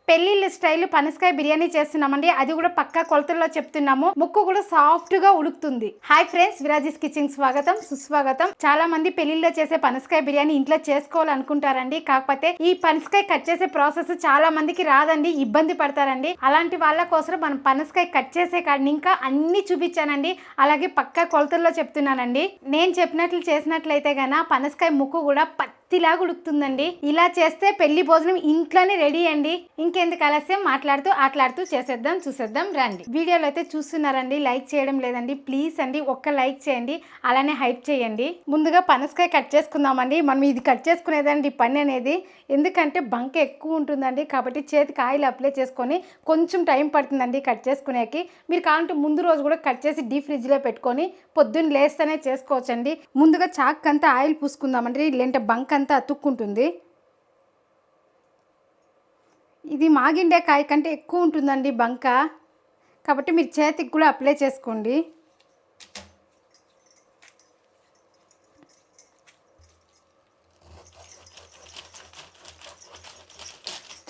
పెళ్లిళ్ళ స్టైల్ పనసకాయ బిర్యానీ చేస్తున్నామండి. అది కూడా పక్కా కొలతల్లో చెప్తున్నాము. ముక్కు కూడా సాఫ్ట్ గా ఉడుకుతుంది. హాయ్ ఫ్రెండ్స్, విరాజీస్ కిచెన్ స్వాగతం సుస్వాగతం. చాలా మంది పెళ్లిళ్ళలో చేసే పనసకాయ బిర్యానీ ఇంట్లో చేసుకోవాలనుకుంటారండి. కాకపోతే ఈ పనసకాయ కట్ చేసే ప్రాసెస్ చాలా మందికి రాదండి, ఇబ్బంది పడతారండి. అలాంటి వాళ్ళ కోసం మనం పనసకాయ కట్ చేసే కాడిని ఇంకా అన్ని చూపించానండి. అలాగే పక్కా కొలతల్లో చెప్తున్నానండి. నేను చెప్పినట్లు చేసినట్లయితే గన పనసకాయ ముక్కు కూడా పత్తిలాగా ఉడుకుతుందండి. ఇలా చేస్తే పెళ్లి భోజనం ఇంట్లోనే రెడీ అండి. ఇంకెందుకు ఆలస్యం, ఆటలాడుతూ చేసేద్దాం, చూసేద్దాం రండి. వీడియోలో అయితే చూస్తున్నారండి, లైక్ చేయడం లేదండి. ప్లీజ్ అండి ఒక్క లైక్ చేయండి, అలానే హైప్ చేయండి. ముందుగా పనసకాయ కట్ చేసుకుందామండి. మనం ఇది కట్ చేసుకునేదండి పని అనేది, ఎందుకంటే బంక ఎక్కువ ఉంటుందండి. కాబట్టి చేతికి ఆయిల్ అప్లై చేసుకొని కొంచెం టైం పడుతుందండి కట్ చేసుకునేకి. మీరు కావాలంటే ముందు రోజు కూడా కట్ చేసి డీప్ ఫ్రిడ్జ్లో పెట్టుకొని పొద్దున్న లేస్తేనే చేసుకోవచ్చండి. ముందుగా చాక్ అంతా ఆయిల్ పూసుకుందామండి, లేదంటే బంక అంతా అతుక్కుంటుంది. ఇది మాగిండే కాయ కంటే ఎక్కువ ఉంటుందండి బంక, కాబట్టి మీరు చేతికి కూడా అప్లై చేసుకోండి.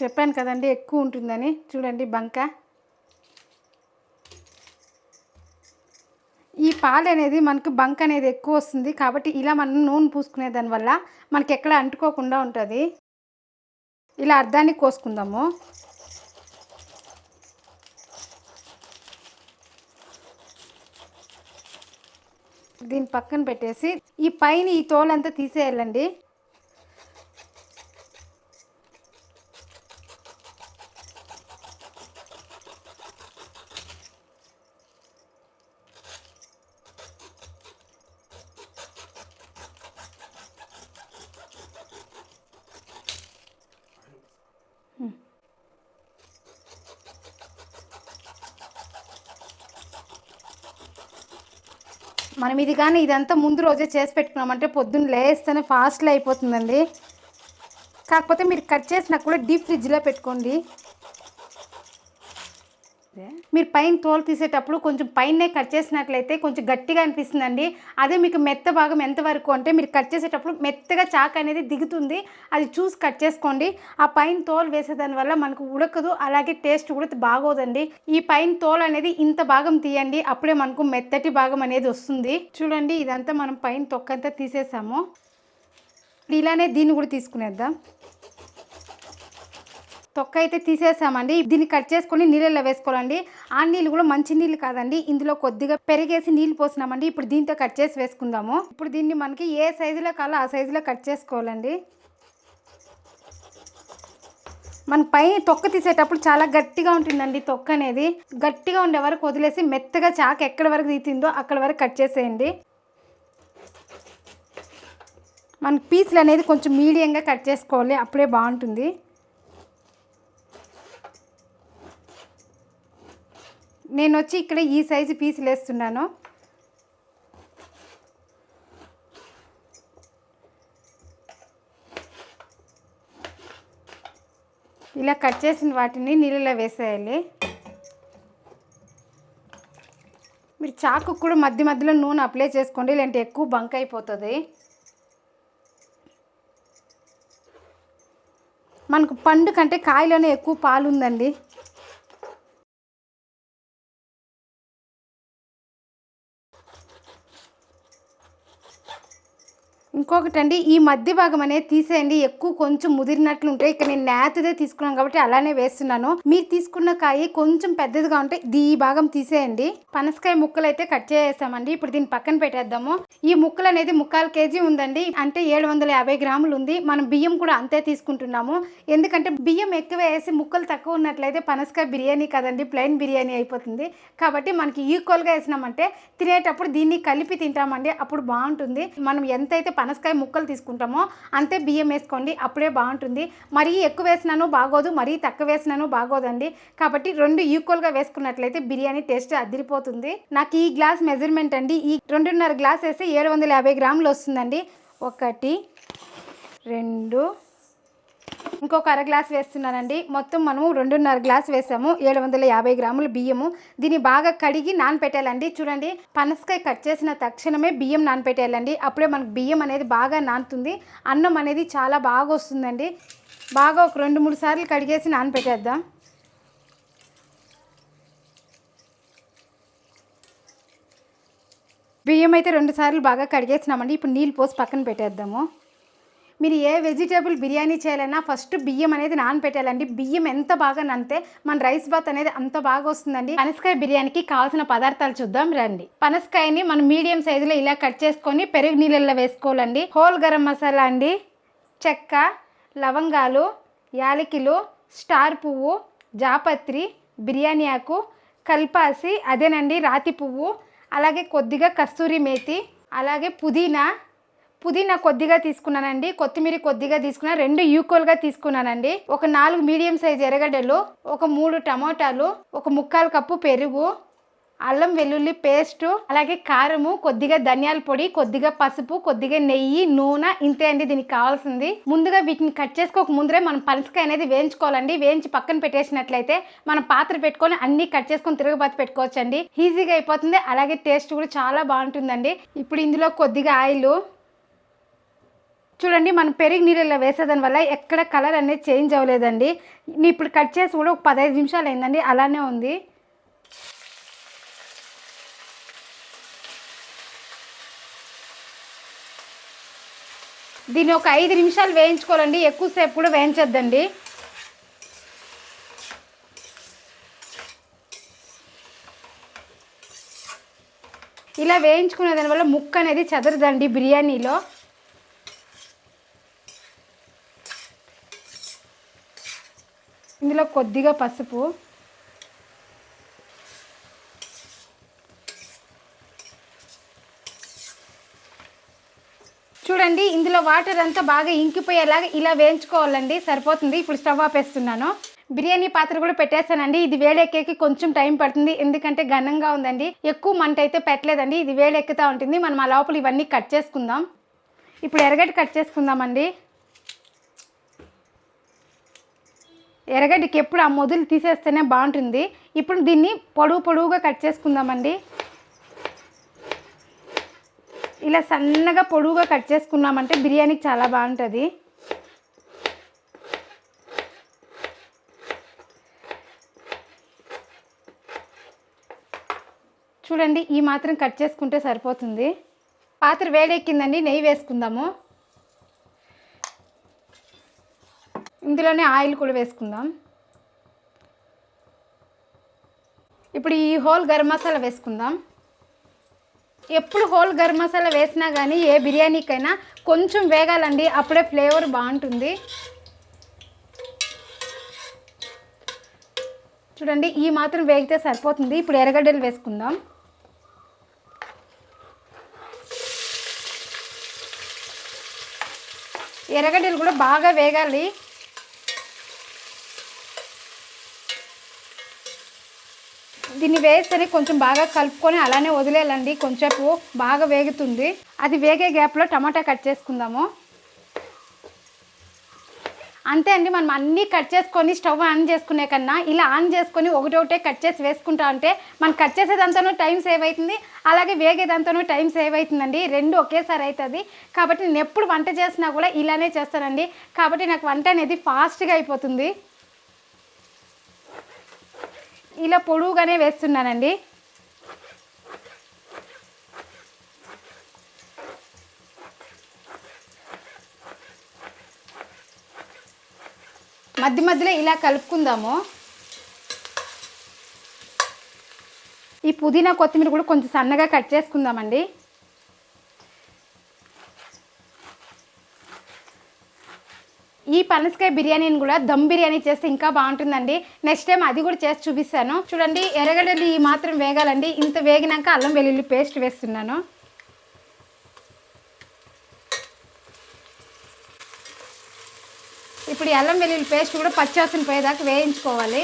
చెప్పాను కదండి ఎక్కువ ఉంటుందని. చూడండి బంక. ఈ పాలు అనేది మనకు బంక్ అనేది ఎక్కువ వస్తుంది, కాబట్టి ఇలా మనం నూనె పూసుకునే దానివల్ల మనకి ఎక్కడ అంటుకోకుండా ఉంటుంది. ఇలా అర్ధాన్ని కోసుకుందాము. దీని పక్కన పెట్టేసి ఈ పైన ఈ తోలంతా తీసేయాలండి. మనం ఇది కానీ ఇదంతా ముందు రోజే చేసి పెట్టుకున్నామంటే పొద్దున్న లేస్తేనే ఫాస్ట్లో అయిపోతుందండి. కాకపోతే మీరు కట్ చేసినా కూడా డీప్ ఫ్రిడ్జ్లో పెట్టుకోండి. మీరు పైన తోలు తీసేటప్పుడు కొంచెం పైనే కట్ చేసినట్లయితే కొంచెం గట్టిగా అనిపిస్తుందండి. అదే మీకు మెత్త భాగం ఎంతవరకు అంటే మీరు కట్ చేసేటప్పుడు మెత్తగా చాక్ అనేది దిగుతుంది, అది చూసి కట్ చేసుకోండి. ఆ పైన తోలు వేసేదాని వల్ల మనకు ఉడకదు, అలాగే టేస్ట్ కూడా బాగోదండి. ఈ పైన తోలు అనేది ఇంత భాగం తీయండి, అప్పుడే మనకు మెత్తటి భాగం అనేది వస్తుంది. చూడండి ఇదంతా మనం పైన తొక్కంతా తీసేసాము. ఇలానే దీన్ని కూడా తీసుకునేద్దాం. తొక్క అయితే తీసేసామండి. దీన్ని కట్ చేసుకొని నీళ్ళలో వేసుకోవాలండి. ఆ నీళ్ళు కూడా మంచి నీళ్ళు కాదండి, ఇందులో కొద్దిగా పెరిగేసి నీళ్ళు పోసినామండి. ఇప్పుడు దీంతో కట్ చేసి వేసుకుందాము. ఇప్పుడు దీన్ని మనకి ఏ సైజులో కావాలో ఆ సైజులో కట్ చేసుకోవాలండి. మన పైన తొక్క తీసేటప్పుడు చాలా గట్టిగా ఉంటుందండి. తొక్క అనేది గట్టిగా ఉండే వరకు వదిలేసి మెత్తగా చాకు ఎక్కడి వరకు తీసిందో అక్కడ వరకు కట్ చేసేయండి. మన పీసులు అనేది కొంచెం మీడియంగా కట్ చేసుకోవాలి, అప్పుడే బాగుంటుంది. నేను వచ్చి ఇక్కడ ఈ సైజు పీసులు వేస్తున్నాను. ఇలా కట్ చేసిన వాటిని నీళ్ళలో వేసేయాలి. మీరు చాకు కూడా మధ్య మధ్యలో నూనె అప్లై చేసుకోండి, లేదంటే ఎక్కువ బంక్ అయిపోతుంది. మనకు పండు కంటే కాయలోనే ఎక్కువ పాలు ఉందండి. ఇంకొకటి అండి, ఈ మధ్య భాగం అనేది తీసేయండి, ఎక్కువ కొంచెం ముదిరినట్లు ఉంటే. ఇక్కడ నేను నేతదే తీసుకున్నాను కాబట్టి అలానే వేస్తున్నాను. మీరు తీసుకున్న కాయ కొంచెం పెద్దదిగా ఉంటే ఈ భాగం తీసేయండి. పనసకాయ ముక్కలు అయితే కట్ చేసేసామండి. ఇప్పుడు దీన్ని పక్కన పెట్టేద్దాము. ఈ ముక్కలు అనేది 1/4 kg ఉందండి, అంటే 750 గ్రాములు ఉంది. మనం బియ్యం కూడా అంతే తీసుకుంటున్నాము, ఎందుకంటే బియ్యం ఎక్కువ వేసి ముక్కలు తక్కువ ఉన్నట్లయితే పనసకాయ బిర్యానీ కదండి, ప్లెయిన్ బిర్యానీ అయిపోతుంది. కాబట్టి మనకి ఈక్వల్గా వేసినామంటే తినేటప్పుడు దీన్ని కలిపి తింటామండి, అప్పుడు బాగుంటుంది. మనం ఎంతైతే పనసకాయ ముక్కలు తీసుకుంటామో అంతే బియ్యం వేసుకోండి, అప్పుడే బాగుంటుంది. మరీ ఎక్కువ వేసినాను బాగోదు, మరీ తక్కువ వేసినాను బాగోదండి. కాబట్టి రెండు ఈక్వల్గా వేసుకున్నట్లయితే బిర్యానీ టేస్ట్ అదిరిపోతుంది. నాకు ఈ గ్లాస్ మెజర్మెంట్ అండి, ఈ 2.5 గ్లాస్ వేస్తే 750 గ్రాములు వస్తుందండి. 1 2 ఇంకొక అర గ్లాస్ వేస్తున్నానండి. మొత్తం మనము 2.5 గ్లాస్ వేసాము. 750 గ్రాముల బియ్యము. దీన్ని బాగా కడిగి నానపెట్టాలండి. చూడండి, పనసకాయ కట్ చేసిన తక్షణమే బియ్యం నానపెట్టాలండి, అప్పుడే మనకు బియ్యం అనేది బాగా నానుతుంది, అన్నం అనేది చాలా బాగా వస్తుందండి. బాగా ఒక 2-3 సార్లు కడిగేసి నానబెట్టేద్దాం. బియ్యం అయితే 2 సార్లు బాగా కడిగేసినామండి. ఇప్పుడు నీళ్ళు పోసి పక్కన పెట్టేద్దాము. మీరు ఏ వెజిటేబుల్ బిర్యానీ చేయాలన్నా ఫస్ట్ బియ్యం అనేది నానబెట్టాలండి. బియ్యం ఎంత బాగా నానితే మన రైస్ బాత్ అనేది అంత బాగా వస్తుందండి. పనసకాయ బిర్యానీకి కావాల్సిన పదార్థాలు చూద్దాం రండి. పనసకాయని మనం మీడియం సైజులో ఇలా కట్ చేసుకొని పెరుగు నీళ్ళల్లో వేసుకోవాలండి. హోల్ గరం మసాలా అండి, చెక్క, లవంగాలు, యాలకులు, స్టార్ పువ్వు, జాపత్రి, బిర్యానీ ఆకు, కల్పాసి అదేనండి రాతి పువ్వు, అలాగే కొద్దిగా కస్తూరి మేతి, అలాగే పుదీనా కొద్దిగా తీసుకున్నానండి. కొత్తిమీర కొద్దిగా తీసుకున్నా. 2 ఈక్వల్గా తీసుకున్నానండి. ఒక 4 మీడియం సైజ్ ఎర్రగడ్డలు, ఒక 3 టమోటాలు, ఒక 1/4 కప్పు పెరుగు, అల్లం వెల్లుల్లి పేస్టు, అలాగే కారము, కొద్దిగా ధనియాల పొడి, కొద్దిగా పసుపు, కొద్దిగా నెయ్యి, నూనె, ఇంతే అండి దీనికి కావాల్సింది. ముందుగా వీటిని కట్ చేసుకోక ముందరే మనం పనసకాయ అనేది వేయించుకోవాలండి. వేయించి పక్కన పెట్టేసినట్లయితే మనం పాత్ర పెట్టుకొని అన్నీ కట్ చేసుకొని తిరగబాతి పెట్టుకోవచ్చండి. ఈజీగా అయిపోతుంది. అలాగే టేస్ట్ కూడా చాలా బాగుంటుందండి. ఇప్పుడు ఇందులో కొద్దిగా ఆయిల్ చూడండి. మనం పెరుగు నీళ్ళలో వేసేదాని వల్ల ఎక్కడ కలర్ అనేది చేంజ్ అవ్వలేదండి. నేను ఇప్పుడు కట్ చేసి కూడా ఒక 15 నిమిషాలు అయిందండి, అలానే ఉంది. దీన్ని ఒక 5 నిమిషాలు వేయించుకోవాలండి. ఎక్కువసేపు కూడా వేయించొద్దండి. ఇలా వేయించుకునే దానివల్ల ముక్క అనేది చెదరదండి బిర్యానీలో. ఇందులో కొద్దిగా పసుపు, చూడండి ఇందులో వాటర్ అంతా బాగా ఇంకిపోయేలాగా ఇలా వేయించుకోవాలండి. సరిపోతుంది. ఇప్పుడు స్టవ్ ఆపేస్తున్నాను. బిర్యానీ పాత్ర కూడా పెట్టేస్తానండి. ఇది వేడెక్కేకి కొంచెం టైం పడుతుంది, ఎందుకంటే ఘనంగా ఉందండి. ఎక్కువ మంట అయితే పెట్టలేదండి. ఇది వేడెక్కుతూ ఉంటుంది. మనం ఆ లోపల ఇవన్నీ కట్ చేసుకుందాం. ఇప్పుడు ఎర్రగడ్డ కట్ చేసుకుందామండి. ఎర్రగడ్డకి ఎప్పుడు ఆ మొదలు తీసేస్తేనే బాగుంటుంది. ఇప్పుడు దీన్ని పొడువుగా కట్ చేసుకుందామండి. ఇలా సన్నగా పొడువుగా కట్ చేసుకున్నామంటే బిర్యానీకి చాలా బాగుంటుంది. చూడండి ఈ మాత్రం కట్ చేసుకుంటే సరిపోతుంది. పాత్ర వేడెక్కిందండి. నెయ్యి వేసుకుందాము. ఇందులోనే ఆయిల్ కూడా వేసుకుందాం. ఇప్పుడు ఈ హోల్ గరం మసాలా వేసుకుందాం. ఎప్పుడు హోల్ గరం మసాలా వేసినా కానీ ఏ బిర్యానీకైనా కొంచెం వేగాలండి, అప్పుడే ఫ్లేవర్ బాగుంటుంది. చూడండి ఈ మాత్రం వేగితే సరిపోతుంది. ఇప్పుడు ఎర్రగడ్డలు వేసుకుందాం. ఎర్రగడ్డలు కూడా బాగా వేగాలి. దీన్ని వేస్తేనే కొంచెం బాగా కలుపుకొని అలానే వదిలేయాలండి. కొంచెంసేపు బాగా వేగుతుంది. అది వేగే గ్యాప్లో టమాటా కట్ చేసుకుందాము. అంతే అండి. మనం అన్నీ కట్ చేసుకొని స్టవ్ ఆన్ చేసుకునే కన్నా ఇలా ఆన్ చేసుకొని ఒకటొకటే కట్ చేసి వేసుకుంటా అంటే మనం కట్ చేసేదంతానూ టైం సేవ్ అవుతుంది, అలాగే వేగేదంతానూ టైం సేవ్ అవుతుందండి. 2 ఒకేసారి అవుతుంది. కాబట్టి నేను ఎప్పుడు వంట చేసినా కూడా ఇలానే చేస్తానండి. కాబట్టి నాకు వంట అనేది ఫాస్ట్గా అయిపోతుంది. ఇలా పొడువుగానే వేస్తున్నానండి. మధ్యలో ఇలా కలుపుకుందాము. ఈ పుదీనా కొత్తిమీర కూడా కొంచెం సన్నగా కట్ చేసుకుందామండి. ఈ పనసకాయ బిర్యానీని కూడా దమ్ బిర్యానీ చేస్తే ఇంకా బాగుంటుందండి. నెక్స్ట్ టైం అది కూడా చేసి చూపిస్తాను. చూడండి ఎర్రగడ్డలు ఈ మాత్రం వేగాలండి. ఇంత వేగినాక అల్లం వెల్లుల్లి పేస్ట్ వేస్తున్నాను. ఇప్పుడు ఈ అల్లం వెల్లుల్లి పేస్ట్ కూడా పచ్చివాసన పోయేదాకా వేయించుకోవాలి.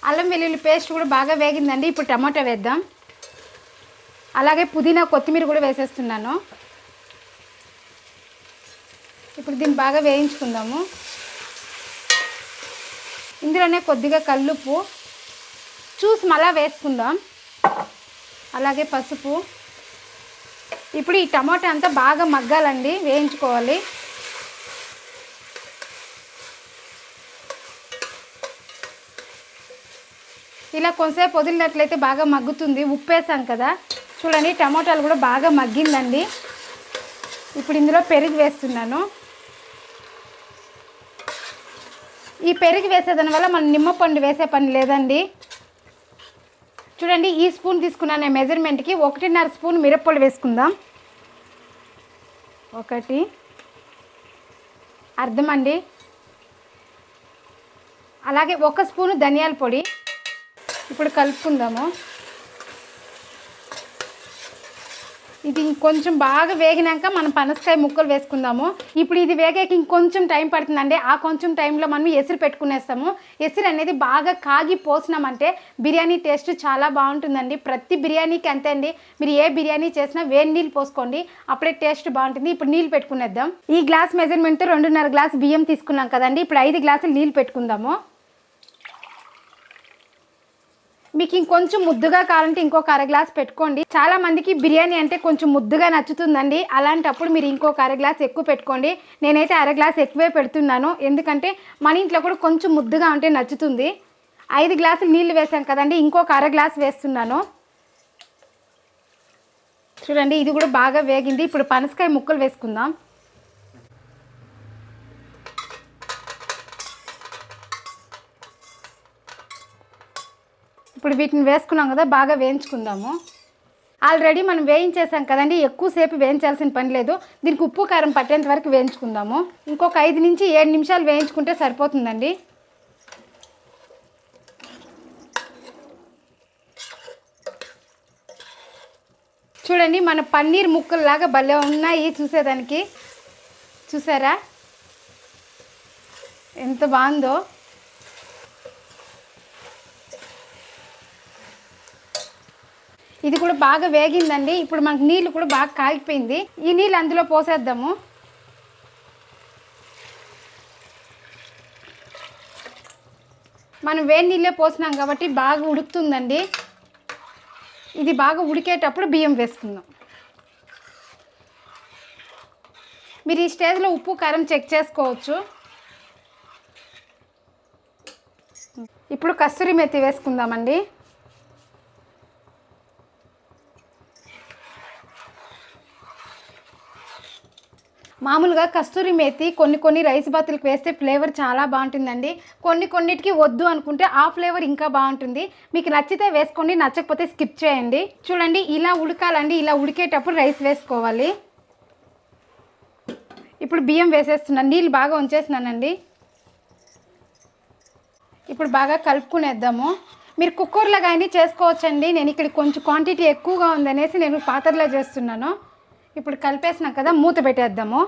అల్లం వెల్లుల్లి పేస్ట్ కూడా బాగా వేగిందండి. ఇప్పుడు టమాటా వేద్దాం. అలాగే పుదీనా కొత్తిమీర కూడా వేసేస్తున్నాను. ఇప్పుడు దీన్ని బాగా వేయించుకుందాము. ఇందులోనే కొద్దిగా కల్లుప్పు చూసి మళ్ళా వేసుకుందాం. అలాగే పసుపు, ఇప్పుడు ఈ టమాటా అంతా బాగా మగ్గాలండి, వేయించుకోవాలి. ఇలా కొంతసేపు వదిలినట్లయితే బాగా మగ్గుతుంది. ఉప్పు వేసాం కదా, చూడండి టమాటాలు కూడా బాగా మగ్గిందండి. ఇప్పుడు ఇందులో పెరుగు వేస్తున్నాను. ఈ పెరుగు వేసేదాని వల్ల మనం నిమ్మపండు వేసే పని లేదండి. చూడండి ఈ స్పూన్ తీసుకున్నాను మెజర్మెంట్కి. 1.5 స్పూన్ మిరప్పొడి వేసుకుందాం. 1 అర్థం అండి. అలాగే 1 స్పూను ధనియాల పొడి. ఇప్పుడు కలుపుకుందాము. ఇది ఇంకొంచెం బాగా వేగినాక మనం పనసకాయ ముక్కలు వేసుకుందాము. ఇప్పుడు ఇది వేగాక ఇంకొంచెం టైం పడుతుందండి. ఆ కొంచెం టైంలో మనం ఎసురు పెట్టుకునేస్తాము. ఎసురు అనేది బాగా కాగి పోసినామంటే బిర్యానీ టేస్ట్ చాలా బాగుంటుందండి. ప్రతి బిర్యానీకి అంతే అండి. మీరు ఏ బిర్యానీ చేసినా వేడి నీళ్ళు పోసుకోండి, అప్పుడే టేస్ట్ బాగుంటుంది. ఇప్పుడు నీళ్ళు పెట్టుకునేద్దాం. ఈ గ్లాస్ మెజర్మెంట్తో 2.5 గ్లాస్ బియ్యం తీసుకున్నాం కదండి. ఇప్పుడు 5 గ్లాసులు నీళ్ళు పెట్టుకుందాము. మీకు ఇంకొంచెం ముద్దుగా కావాలంటే ఇంకొక 1/2 గ్లాస్ పెట్టుకోండి. చాలా మందికి బిర్యానీ అంటే కొంచెం ముద్దుగా నచ్చుతుందండి. అలాంటప్పుడు మీరు ఇంకొక 1/2 గ్లాస్ ఎక్కువ పెట్టుకోండి. నేనైతే 1/2 గ్లాస్ ఎక్కువే పెడుతున్నాను, ఎందుకంటే మన ఇంట్లో కూడా కొంచెం ముద్దుగా ఉంటే నచ్చుతుంది. 5 గ్లాసులు నీళ్ళు వేసాం కదండి, ఇంకొక 1/2 గ్లాస్ వేస్తున్నాను. చూడండి ఇది కూడా బాగా వేగింది. ఇప్పుడు పనసకాయ ముక్కలు వేసుకుందాం. ఇప్పుడు వీటిని వేసుకున్నాం కదా, బాగా వేయించుకుందాము. ఆల్రెడీ మనం వేయించేసాం కదండి, ఎక్కువసేపు వేయించాల్సిన పని లేదు. దీనికి ఉప్పు కారం పట్టేంత వరకు వేయించుకుందాము. ఇంకొక 5 నుంచి 7 నిమిషాలు వేయించుకుంటే సరిపోతుందండి. చూడండి మన పన్నీర్ ముక్కల్లాగా భలే ఉన్నాయి చూసేదానికి. చూసారా ఎంత బాగుందో. ఇది కూడా బాగా వేగిందండి. ఇప్పుడు మనకు నీళ్ళు కూడా బాగా కాగిపోయింది. ఈ నీళ్ళు అందులో పోసేద్దాము. మనం వేడి నీళ్ళే పోసినాం కాబట్టి బాగా ఉడుకుతుందండి. ఇది బాగా ఉడికేటప్పుడు బియ్యం వేసుకుందాం. మీరు ఈ స్టేజ్లో ఉప్పు కారం చెక్ చేసుకోవచ్చు. ఇప్పుడు కస్తూరి మెతి వేసుకుందామండి. మామూలుగా కస్తూరి మేతి కొన్ని రైస్ బాతులకు వేస్తే ఫ్లేవర్ చాలా బాగుంటుందండి. కొన్నిటికి వద్దు అనుకుంటే ఆ ఫ్లేవర్ ఇంకా బాగుంటుంది. మీకు నచ్చితే వేసుకోండి, నచ్చకపోతే స్కిప్ చేయండి. చూడండి ఇలా ఉడకాలండి. ఇలా ఉడికేటప్పుడు రైస్ వేసుకోవాలి. ఇప్పుడు బియ్యం వేసేస్తున్నాను. నీళ్ళు బాగా ఉంచేస్తున్నానండి. ఇప్పుడు బాగా కలుపుకునేద్దాము. మీరు కుక్కర్లో కానీ చేసుకోవచ్చండి. నేను ఇక్కడ కొంచెం క్వాంటిటీ ఎక్కువగా ఉందనేసి నేను పాత్రలో చేస్తున్నాను. ఇప్పుడు కలిపేసినాం కదా, మూత పెట్టేద్దాము.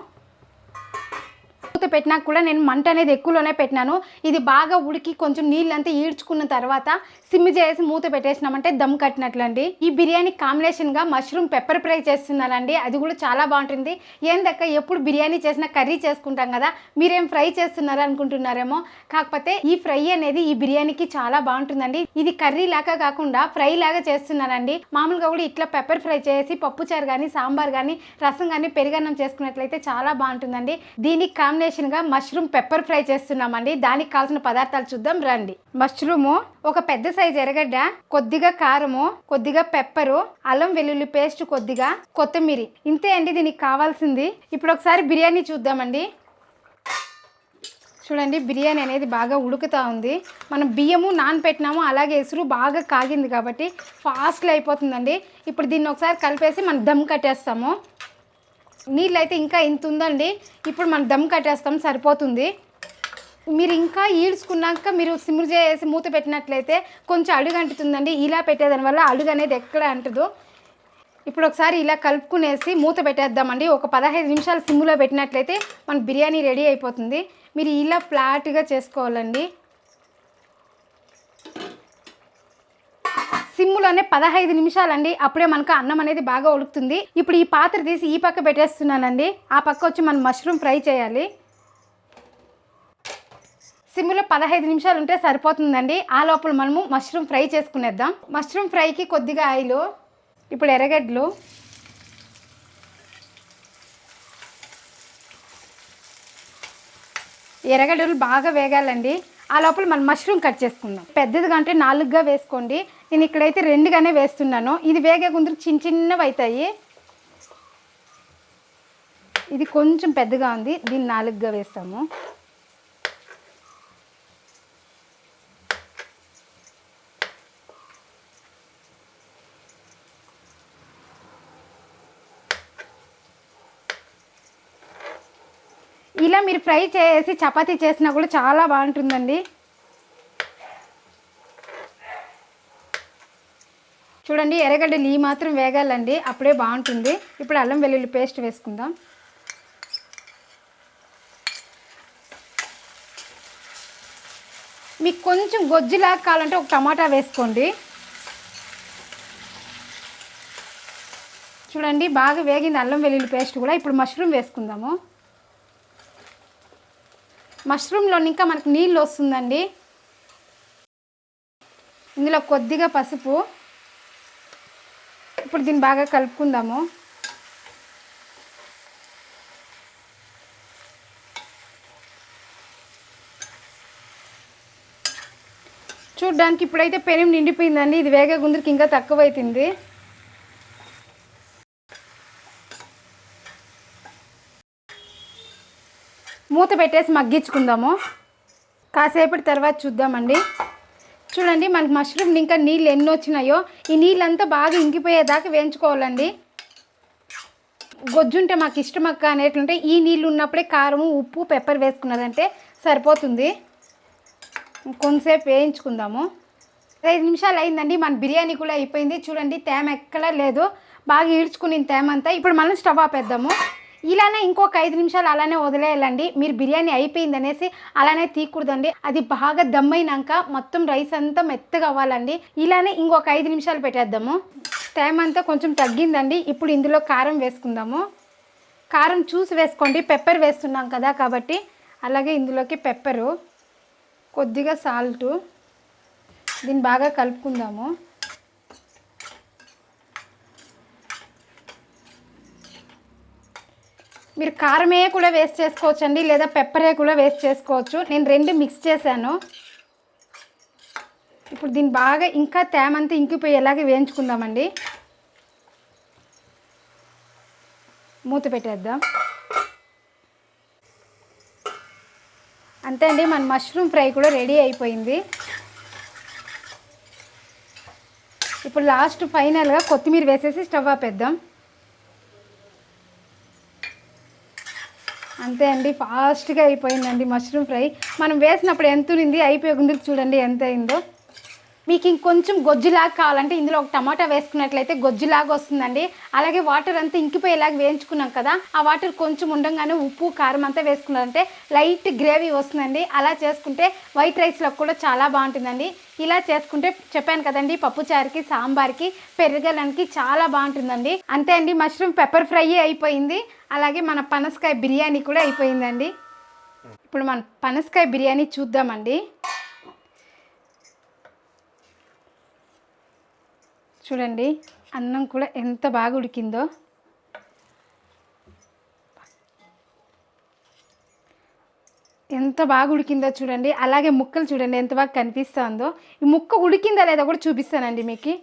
మూత పెట్టినాక కూడా నేను మంట అనేది ఎక్కువలోనే పెట్టినాను. ఇది బాగా ఉడికి కొంచెం నీళ్ళంతా ఈడ్చుకున్న తర్వాత సిమ్ చేసి మూత పెట్టేసినామంటే దమ్ కట్టినట్లండి. ఈ బిర్యానీ కాంబినేషన్గా మష్రూమ్ పెప్పర్ ఫ్రై చేస్తున్నానండి. అది కూడా చాలా బాగుంటుంది. ఏందక్క ఎప్పుడు బిర్యానీ చేసినా కర్రీ చేసుకుంటాం కదా, మీరేం ఫ్రై చేస్తున్నారు అనుకుంటున్నారేమో. కాకపోతే ఈ ఫ్రై అనేది ఈ బిర్యానీకి చాలా బాగుంటుందండి. ఇది కర్రీ లాగా కాకుండా ఫ్రై లాగా చేస్తున్నానండి. మామూలుగా కూడా ఇట్లా పెప్పర్ ఫ్రై చేసి పప్పుచారు కానీ, సాంబార్ కానీ, రసం కానీ, పెరుగన్నం చేసుకున్నట్లయితే చాలా బాగుంటుందండి. దీనికి కాంబినేషన్గా మష్రూమ్ పెప్పర్ ఫ్రై చేస్తున్నామండి. దానికి కావాల్సిన పదార్థాలు చూద్దాం రండి. మష్రూము, ఒక పెద్ద సైజు ఎర్రగడ్డ, కొద్దిగా కారము, కొద్దిగా పెప్పరు, అల్లం వెల్లుల్లి పేస్ట్, కొద్దిగా కొత్తిమీర. ఇంతే అండి దీనికి కావాల్సింది. ఇప్పుడు ఒకసారి బిర్యానీ చూద్దామండి. చూడండి బిర్యానీ అనేది బాగా ఉడుకుతూ ఉంది. మనం బియ్యము నానపెట్టినాము, అలాగే ఎసురు బాగా కాగింది కాబట్టి ఫాస్ట్లో అయిపోతుందండి. ఇప్పుడు దీన్ని ఒకసారి కలిపేసి మనం దమ్ కట్టేస్తాము. నీళ్ళు అయితే ఇంకా ఇంత ఉందండి. ఇప్పుడు మనం దమ్ కట్టేస్తాం, సరిపోతుంది. మీరు ఇంకా ఈడ్చుకున్నాక మీరు సిమ్ము చేసి మూత పెట్టినట్లయితే కొంచెం అడుగు అంటుతుందండి. ఇలా పెట్టేదాని వల్ల అడుగు అనేది ఎక్కడ అంటదు. ఇప్పుడు ఒకసారి ఇలా కలుపుకునేసి మూత పెట్టేద్దామండి. ఒక 15 నిమిషాలు సిమ్ములో పెట్టినట్లయితే మన బిర్యానీ రెడీ అయిపోతుంది. మీరు ఇలా ఫ్లాట్గా చేసుకోవాలండి. సిమ్ములోనే 15 నిమిషాలండి. అప్పుడే మనకు అన్నం అనేది బాగా ఉడుకుతుంది. ఇప్పుడు ఈ పాత్ర తీసి ఈ పక్క పెట్టేస్తున్నానండి. ఆ పక్క వచ్చి మనం మష్రూమ్ ఫ్రై చేయాలి. సిమ్లో 15 నిమిషాలు ఉంటే సరిపోతుందండి. ఆ లోపల మనము మష్రూమ్ ఫ్రై చేసుకునేద్దాం. మష్రూమ్ ఫ్రైకి కొద్దిగా ఆయిల్, ఇప్పుడు ఎర్రగడ్డలు, ఎర్రగడ్డలు బాగా వేగాలండి. ఆ లోపల మనం మష్రూమ్ కట్ చేసుకుందాం. పెద్దదిగా అంటే 4గా వేసుకోండి. నేను ఇక్కడైతే 2గానే వేస్తున్నాను. ఇది వేగే ముందు చిన్నవి అవుతాయి. ఇది కొంచెం పెద్దగా ఉంది, దీన్ని 4గా వేస్తాము. ఇలా మీరు ఫ్రై చేసి చపాతీ చేసినా కూడా చాలా బాగుంటుందండి. చూడండి, ఎర్రగడ్డలు ఈ మాత్రం వేగాలండి, అప్పుడే బాగుంటుంది. ఇప్పుడు అల్లం వెల్లుల్లి పేస్ట్ వేసుకుందాం. మీకు కొంచెం గొజ్జులాగా కావాలంటే ఒక టమాటా వేసుకోండి. చూడండి, బాగా వేగింది అల్లం వెల్లుల్లి పేస్ట్ కూడా. ఇప్పుడు మష్రూమ్ వేసుకుందాము. మష్రూమ్లో ఇంకా మనకు నీళ్ళు వస్తుందండి. ఇందులో కొద్దిగా పసుపు. ఇప్పుడు దీన్ని బాగా కలుపుకుందాము. చూడ్డానికి ఇప్పుడైతే పెనం నిండిపోయిందండి. ఇది వేగే గుందరికి ఇంకా తక్కువ అవుతుంది. మూత పెట్టేసి మగ్గించుకుందాము. కాసేపటి తర్వాత చూద్దామండి. చూడండి, మనకి మష్రూమ్ ఇంకా నీళ్ళు ఎన్ని వచ్చినాయో ఈ నీళ్ళంతా బాగా ఇంకిపోయేదాకా వేయించుకోవాలండి. గొజ్జుంటే మాకు ఇష్టం అక్క అనేట్లుంటే ఈ నీళ్ళు ఉన్నప్పుడే కారము, ఉప్పు, పెప్పర్ వేసుకున్నారంటే సరిపోతుంది. కొంతసేపు వేయించుకుందాము. 5 నిమిషాలు అయిందండి. మన బిర్యానీ కూడా అయిపోయింది. చూడండి, తేమ ఎక్కడా లేదు, బాగా ఈడ్చుకుని తేమ అంతా. ఇప్పుడు మనం స్టవ్ ఆపేద్దాము. ఇలానే ఇంకొక 5 నిమిషాలు అలానే వదిలేయాలండి. మీరు బిర్యానీ అయిపోయింది అనేసి అలానే తీయకూడదండి. అది బాగా దమ్మైనాక మొత్తం రైస్ అంతా మెత్తగా అవ్వాలండి. ఇలానే ఇంకొక 5 నిమిషాలు పెట్టేద్దాము. టైం అంతా కొంచెం తగ్గిందండి. ఇప్పుడు ఇందులో కారం వేసుకుందాము. కారం చూసి వేసుకోండి, పెప్పర్ వేస్తున్నాం కదా కాబట్టి. అలాగే ఇందులోకి పెప్పరు, కొద్దిగా సాల్టు, దీన్ని బాగా కలుపుకుందాము. మీరు కారమే కూడా వేస్ట్ చేసుకోవచ్చండి, లేదా పెప్పరే కూడా వేస్ట్ చేసుకోవచ్చు. నేను 2 మిక్స్ చేశాను. ఇప్పుడు దీన్ని బాగా ఇంకా తేమంతా ఇంకిపోయేలాగా వేయించుకుందామండి. మూత పెట్టేద్దాం. అంతే అండి, మన మష్రూమ్ ఫ్రై కూడా రెడీ అయిపోయింది. ఇప్పుడు లాస్ట్ ఫైనల్గా కొత్తిమీర వేసేసి స్టవ్ ఆపేద్దాం. అంతే అండి, ఫాస్ట్గా అయిపోయిందండి మష్రూమ్ ఫ్రై. మనం వేసినప్పుడు ఎంత ఉంది, అయిపోయే ముందుకు చూడండి ఎంత అయిందో. మీకు ఇంకొంచెం గొజ్జులాగా కావాలంటే ఇందులో ఒక టమాటా వేసుకున్నట్లయితే గొజ్జులాగా వస్తుందండి. అలాగే వాటర్ అంతా ఇంకిపోయేలాగా వేయించుకున్నాం కదా, ఆ వాటర్ కొంచెం ఉండగానే ఉప్పు, కారం అంతా వేసుకున్నారంటే లైట్ గ్రేవీ వస్తుందండి. అలా చేసుకుంటే వైట్ రైస్లో కూడా చాలా బాగుంటుందండి. ఇలా చేసుకుంటే చెప్పాను కదండి, పప్పుచారుకి, సాంబార్కి, పెరుగడానికి చాలా బాగుంటుందండి. అంతే అండి, మష్రూమ్ పెప్పర్ ఫ్రై అయిపోయింది. అలాగే మన పనసకాయ బిర్యానీ కూడా అయిపోయిందండి. ఇప్పుడు మన పనసకాయ బిర్యానీ చూద్దామండి. చూడండి, అన్నం కూడా ఎంత బాగా ఉడికిందో. ఎంత బాగా ఉడికిందో చూడండి. అలాగే ముక్కలు చూడండి ఎంత బాగా కనిపిస్తుందో. ఈ ముక్క ఉడికిందా లేదా కూడా చూపిస్తానండి మీకు.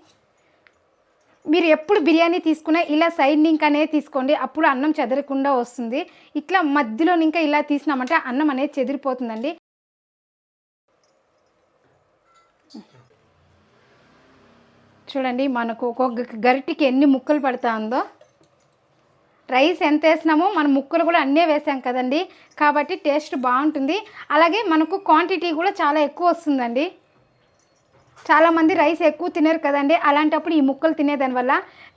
మీరు ఎప్పుడు బిర్యానీ తీసుకున్నా ఇలా సైడ్ నింక్ అనేది తీసుకోండి, అప్పుడు అన్నం చెదరకుండా వస్తుంది. ఇట్లా మధ్యలో ఇంకా ఇలా తీసినామంటే అన్నం అనేది చెదిరిపోతుందండి. చూడండి, మనకు ఒక్కొక్క గరిటికి ఎన్ని ముక్కలు పడుతుందో. రైస్ ఎంత వేసినామో మనం ముక్కలు కూడా అన్నీ వేసాం కదండి, కాబట్టి టేస్ట్ బాగుంటుంది. అలాగే మనకు క్వాంటిటీ కూడా చాలా ఎక్కువ వస్తుందండి. చాలామంది రైస్ ఎక్కువ తినరు కదండి, అలాంటప్పుడు ఈ ముక్కలు తినేదానివల్ల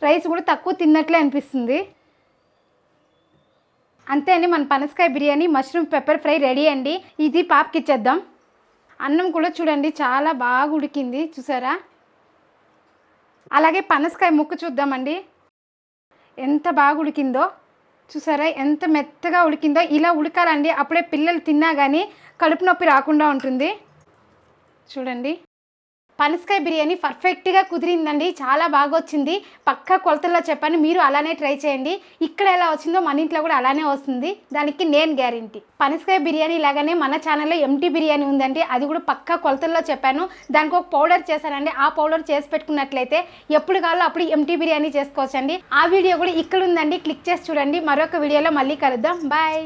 రైస్ కూడా తక్కువ తిన్నట్లే అనిపిస్తుంది. అంతే అండి, మన పనసకాయ biryani mushroom pepper fry ready అండి. ఇది పాపకి ఇచ్చేద్దాం. అన్నం కూడా చూడండి చాలా బాగా ఉడికింది, చూసారా. అలాగే పనసకాయ ముక్క చూద్దామండి, ఎంత బాగా ఉడికిందో చూసారా, ఎంత మెత్తగా ఉడికిందో. ఇలా ఉడకాలండి, అప్పుడే పిల్లలు తిన్నా కానీ కడుపు నొప్పి రాకుండా ఉంటుంది. చూడండి, పనసకాయ బిర్యానీ పర్ఫెక్ట్గా కుదిరిందండి, చాలా బాగా వచ్చింది. పక్కా కొలతల్లో చెప్పాను, మీరు అలానే ట్రై చేయండి. ఇక్కడ ఎలా వచ్చిందో మన ఇంట్లో కూడా అలానే వస్తుంది, దానికి నేను గ్యారెంటీ. పనసకాయ బిర్యానీ లాగానే మన ఛానల్లో ఎంటీ బిర్యానీ ఉందండి, అది కూడా పక్కా కొలతల్లో చెప్పాను. దానికి ఒక పౌడర్ చేశానండి, ఆ పౌడర్ చేసి పెట్టుకున్నట్లయితే ఎప్పుడు కావాలో అప్పుడు ఎంటీ బిర్యానీ చేసుకోవచ్చండి. ఆ వీడియో కూడా ఇక్కడ ఉందండి, క్లిక్ చేసి చూడండి. మరొక వీడియోలో మళ్ళీ కలుద్దాం. బాయ్.